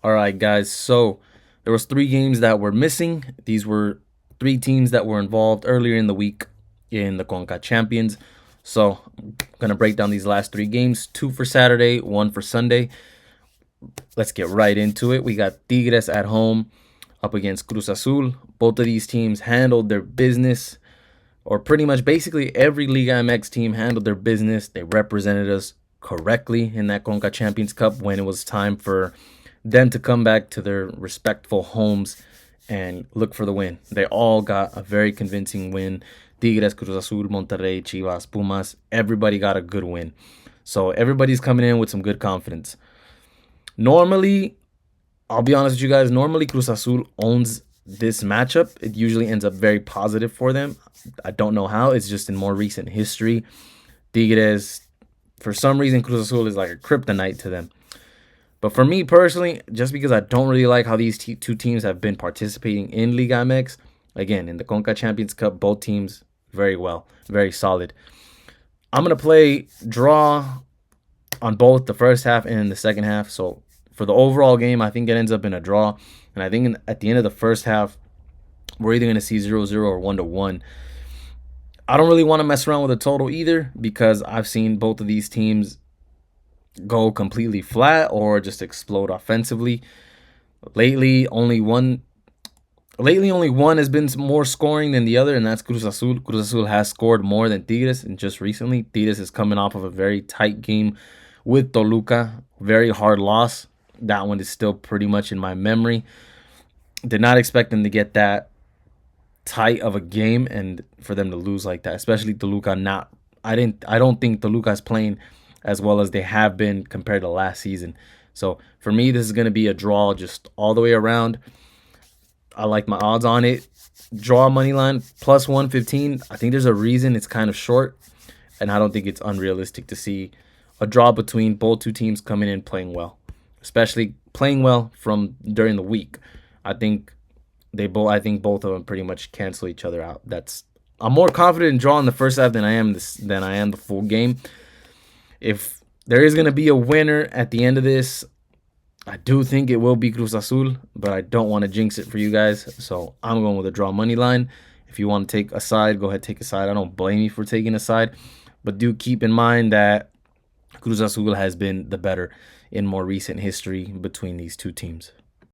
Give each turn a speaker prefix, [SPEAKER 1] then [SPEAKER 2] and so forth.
[SPEAKER 1] All right, guys. So there was 3 games that were missing. These were 3 teams that were involved earlier in the week in the Conca Champions. So I'm gonna break down these last 3 games: 2 for Saturday, 1 for Sunday. Let's get right into it. We got Tigres at home up against Cruz Azul. Both of these teams handled their business, or pretty much basically every Liga MX team handled their business. They represented us correctly in that Conca Champions Cup when it was time for them to come back to their respectful homes and look for the win. They all got a very convincing win. Tigres, Cruz Azul, Monterrey, Chivas, Pumas, everybody got a good win. So everybody's coming in with some good confidence. Normally, I'll be honest with you guys, normally Cruz Azul owns this matchup. It usually ends up very positive for them. I don't know how. It's just in more recent history. Tigres, for some reason, Cruz Azul is like a kryptonite to them. But for me personally, just because I don't really like how these two teams have been participating in Liga MX, again, in the Conca Champions Cup, both teams very well, very solid. I'm going to play draw on both the first half and the second half. So for the overall game, I think it ends up in a draw. And I think at the end of the first half, we're either going to see 0-0 or 1-1. I don't really want to mess around with a total either because I've seen both of these teams go completely flat or just explode offensively. Lately, only one has been more scoring than the other, and that's Cruz Azul. Cruz Azul has scored more than Tigres, and just recently, Tigres is coming off of a very tight game with Toluca. Very hard loss. That one is still pretty much in my memory. Did not expect them to get that tight of a game and for them to lose like that, especially Toluca. I don't think Toluca is playing as well as they have been compared to last season. So for me, this is going to be a draw just all the way around. I like my odds on it. Draw money line plus 115. I think there's a reason it's kind of short, and I don't think it's unrealistic to see a draw between both two teams coming in playing well, especially playing well from during the week. I think both of them pretty much cancel each other out. I'm more confident in drawing the first half than I am the full game. If there is going to be a winner at the end of this, I do think it will be Cruz Azul, but I don't want to jinx it for you guys. So I'm going with a draw money line. If you want to take a side, go ahead, take a side. I don't blame you for taking a side, but do keep in mind that Cruz Azul has been the better in more recent history between these two teams.